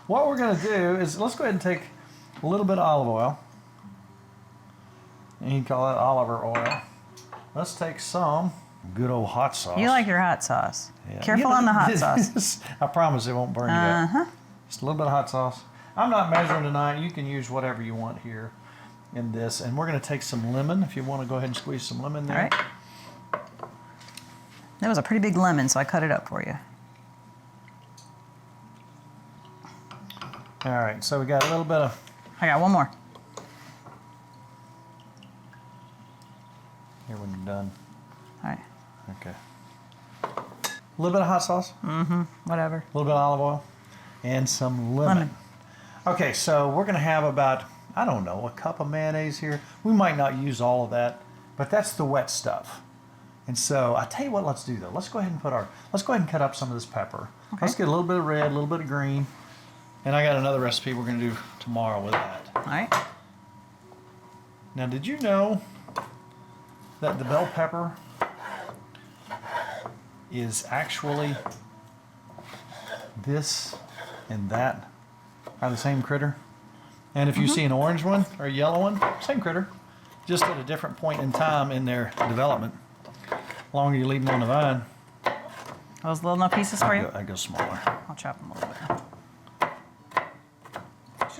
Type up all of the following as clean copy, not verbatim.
what we're going to do is let's go ahead and take a little bit of olive oil. And you can call that Oliver oil. Let's take some good old hot sauce. You like your hot sauce. Yeah. Careful on the hot sauce. I promise it won't burn you up. Just a little bit of hot sauce. I'm not measuring tonight. You can use whatever you want here in this. And we're going to take some lemon. If you want to go ahead and squeeze some lemon there. All right. That was a pretty big lemon, so I cut it up for you. All right, so we got a little bit of... I got one more. Here when you're done. All right. Okay. A little bit of hot sauce. Whatever. A little bit of olive oil. And some lemon. Okay, so we're going to have about, I don't know, a cup of mayonnaise here. We might not use all of that, but that's the wet stuff. And so I tell you what, let's do though. Let's go ahead and cut up some of this pepper. Okay. Let's get a little bit of red, a little bit of green. And I got another recipe we're going to do tomorrow with that. All right. Now, did you know that the bell pepper is actually this and that are the same critter? And if you see an orange one or a yellow one, same critter, just at a different point in time in their development. The longer you leave them on the vine. Those little enough pieces for you? I go smaller. I'll chop them a little bit.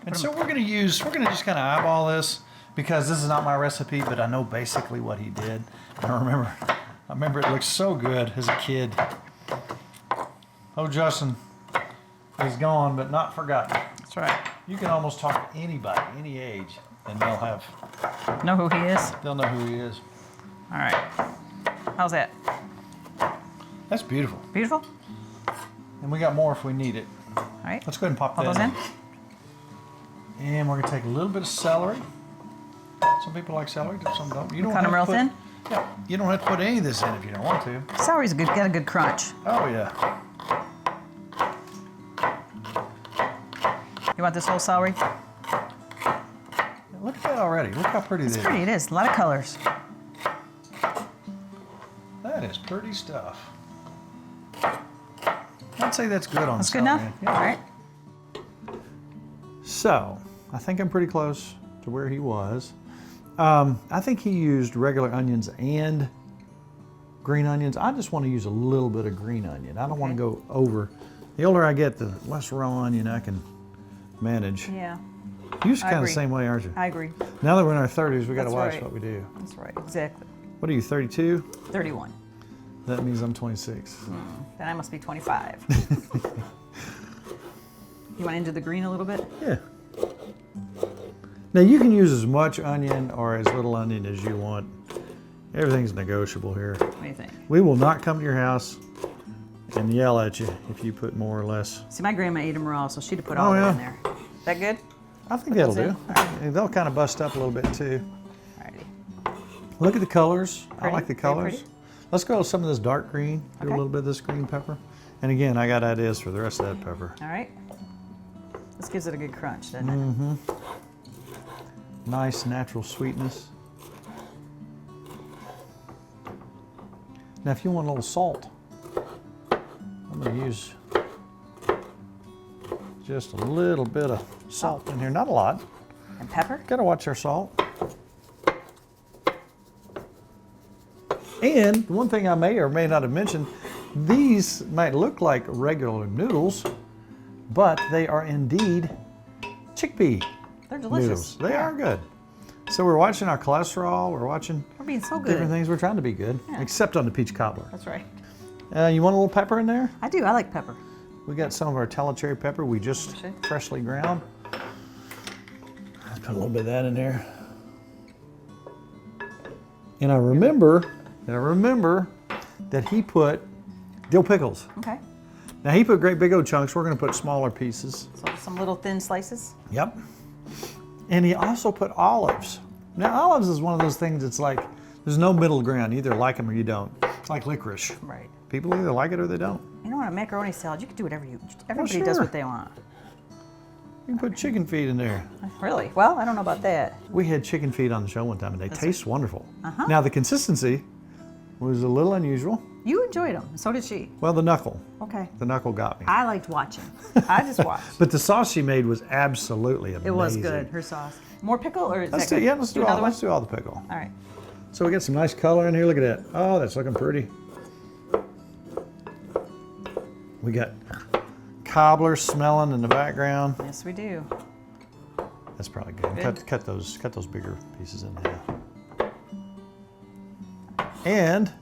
And so we're going to just kind of eyeball this because this is not my recipe, but I know basically what he did. And I remember it looked so good as a kid. Oh, Justin is gone, but not forgotten. That's right. You can almost talk to anybody, any age, and they'll know who he is. They'll know who he is. All right. How's that? That's beautiful. Beautiful? And we got more if we need it. All right. Let's go ahead and pop that those in. And we're going to take a little bit of celery. Some people like celery, some don't. You don't cut them real thin? Yeah, you don't have to put any of this in if you don't want to. Celery's got a good crunch. Oh, yeah. You want this whole celery? Look at that already. Look how pretty it is. It's pretty, it is. A lot of colors. That is pretty stuff. I'd say that's good on That's celery. good enough? Yeah. All right. So, I think I'm pretty close to where he was. I think he used regular onions and green onions. I just want to use a little bit of green onion. I don't want to go over. The older I get, the less raw onion I can manage. Yeah. You're kind of the same way, aren't you? I agree. Now that we're in our 30s, we got to watch what we do. That's right, exactly. What are you, 32? 31. That means I'm 26. Then I must be 25. You want into the green a little bit? Yeah. Now you can use as much onion or as little onion as you want. Everything's negotiable here. What do you think? We will not come to your house and yell at you if you put more or less. See, my grandma ate them raw, so she'd have put all that in there. Is that good? I think that'll do. They'll kind of bust up a little bit too. Alrighty. Look at the colors. Pretty, I like the colors. Let's go with some of this dark green. Do a little bit of this green pepper. And again, I got ideas for the rest of that pepper. All right. This gives it a good crunch, doesn't it? Nice natural sweetness. Now if you want a little salt, I'm going to use just a little bit of salt in here, not a lot. And pepper? Got to watch our salt. And one thing I may or may not have mentioned, these might look like regular noodles, but they are indeed chickpea. They're delicious. Noodles. They are good. So we're watching our cholesterol. We're watching We're being so good. different things. We're trying to be good, except on the peach cobbler. That's right. You want a little pepper in there? I do. I like pepper. We got some of our Italian cherry pepper we just freshly ground. Let's put a little bit of that in there. And I remember that he put dill pickles. Okay. Now he put great big old chunks. We're going to put smaller pieces. So some little thin slices? Yep. And he also put olives. Now olives is one of those things that's like, there's no middle ground. You either like them or you don't. It's like licorice. Right. People either like it or they don't. You know what, a macaroni salad, you can do whatever everybody does what they want. You can put chicken feet in there. Really? Well, I don't know about that. We had chicken feet on the show one time and they taste wonderful. Now the consistency was a little unusual. You enjoyed them. So did she. Well, the knuckle. Okay. The knuckle got me. I liked watching. I just watched. But the sauce she made was absolutely amazing. It was good. Her sauce. More pickle or is Let's that do, good? yeah, let's do another all, one? let's do all the pickle. All right. So we got some nice color in here. Look at that. Oh, that's looking pretty. We got cobbler smelling in the background. Yes, we do. That's probably good. Good. Cut those bigger pieces in half. And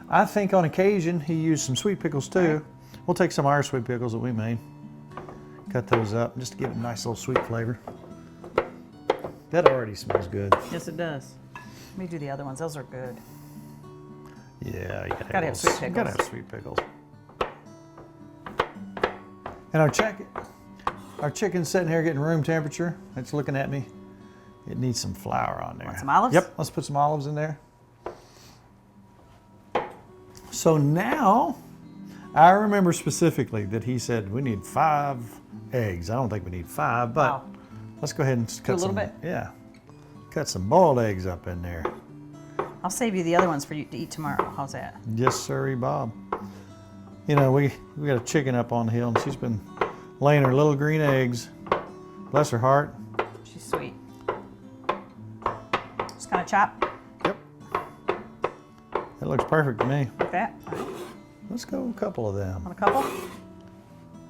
I think on occasion he used some sweet pickles too. Right. We'll take some of our sweet pickles that we made. Cut those up just to give it a nice little sweet flavor. That already smells good. Yes, it does. Let me do the other ones. Those are good. Yeah, you Gotta have sweet You gotta pickles. have sweet pickles. And our chicken's sitting here getting room temperature. It's looking at me. It needs some flour on there. Want some olives? Yep, let's put some olives in there. So now, I remember specifically that he said we need 5 eggs. I don't think we need 5, but Wow. let's go ahead and cut a little some. bit? Yeah, cut some boiled eggs up in there. I'll save you the other ones for you to eat tomorrow. How's that? Yes, sirree, Bob. You know, we got a chicken up on the hill, and she's been laying her little green eggs. Bless her heart. She's sweet. Just kind of chop Yep. That looks perfect to me. like that. All right. Let's go a couple of them. Want a couple?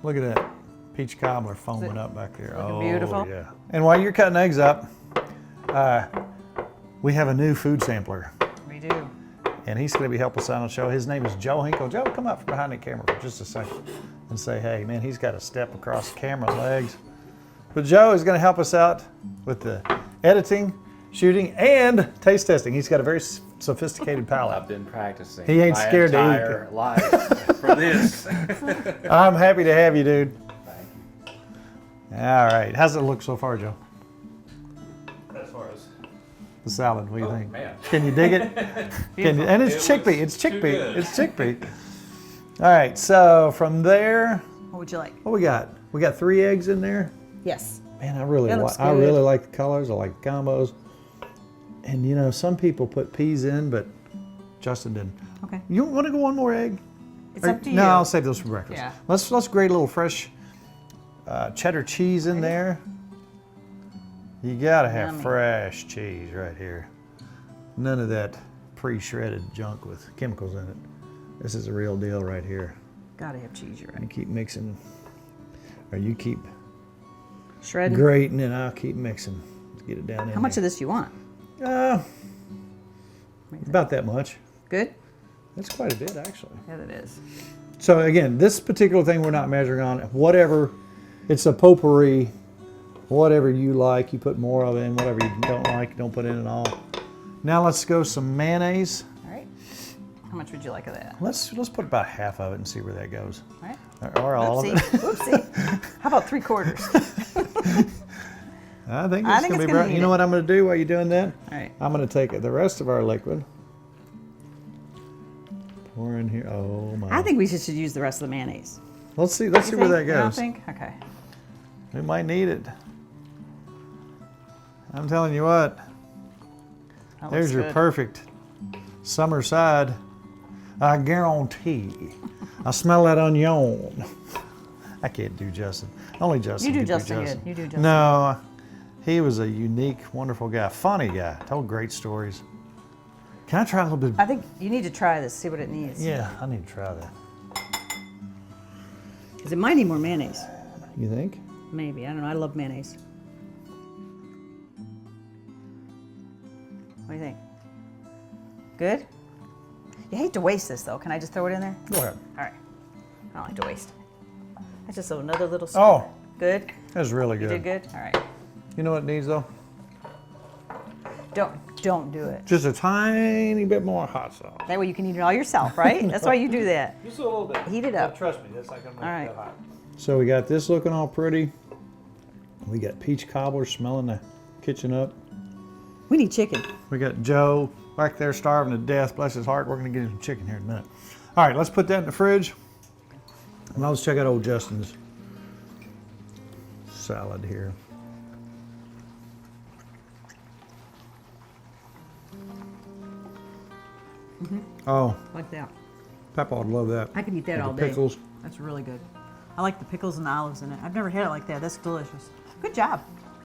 Look at that peach cobbler foaming up back there. looking Oh, beautiful? yeah. And while you're cutting eggs up, we have a new food sampler, We do. and he's going to be helping us out on the show. His name is Joe Hinkle. Joe, come up from behind the camera for just a second and say, hey, man, he's got to step across the camera legs. But Joe is going to help us out with the editing, shooting, and taste testing. He's got a very sophisticated palate. I've been practicing. He ain't scared to eat. my entire life for this. I'm happy to have you, dude. Thank you. All right. How's it look so far, Joe? As far as The salad, what do you Oh, think? man. Can you dig it? Can you, and it's It chickpea. looks It's too chickpea. good. It's chickpea. All right. So from there, What would you like? what we got? We got 3 eggs in there. Yes. Man, I really That like. looks I good. really like the colors. I like the combos. And you know, some people put peas in, but Justin didn't. Okay. You want to go one more egg? It's Or- up to you. No, I'll save those for breakfast. Yeah. Let's grate a little fresh cheddar cheese in there. You gotta have Yummy. fresh cheese right here. None of that pre-shredded junk with chemicals in it. This is a real deal right here. Gotta have cheese, you're You right. keep mixing, or you keep Shredded. grating, and I'll keep mixing. Let's get it down in How much there. of this you want? About that much. Good? That's quite a bit, actually. Yeah, it is. So again, this particular thing we're not measuring on. Whatever, it's a potpourri. Whatever you like, you put more of it in. Whatever you don't like, don't put in at all. Now let's go some mayonnaise. All right. How much would you like of that? Let's put about half of it and see where that goes, All right. or all Oopsie. of it. Oopsie. How about 3/4? I think I it's think gonna it's be gonna right. need You know it. what I'm gonna do while you're doing that? All right. I'm gonna take the rest of our liquid. Pour in here. Oh my! I think we should use the rest of the mayonnaise. Let's see. Let's see You where think? that You don't goes. think? Okay. We might need it. I'm telling you what. That There's looks your good. perfect summer side. I guarantee. I smell that onion. I can't do Justin. Only Justin. You do can Justin good. You do Justin. No, he was a unique, wonderful guy. Funny guy. Told great stories. Can I try a little bit? I think you need to try this, see what it needs. Yeah, I need to try that. Because it might need more mayonnaise. You think? Maybe. I don't know. I love mayonnaise. What do you think? Good? You hate to waste this, though. Can I just throw it in there? Go ahead. All right. I don't like to waste. That's just another little scoop. Oh, Good? that's really You good. did good? All right. You know what it needs though? Don't do it. Just a tiny bit more hot sauce. That way you can eat it all yourself, right? That's why you do that. Just a little bit. Heat it up. Trust me, that's not gonna make All it right. that hot. So we got this looking all pretty. We got peach cobbler smelling the kitchen up. We need chicken. We got Joe back there starving to death. Bless his heart. We're gonna get him some chicken here in a minute. All right, let's put that in the fridge. And let's check out old Justin's salad here. Oh, Like that. Papa would love that. I could eat that With all the day. pickles. That's really good. I like the pickles and the olives in it. I've never had it like that. That's delicious. Good job.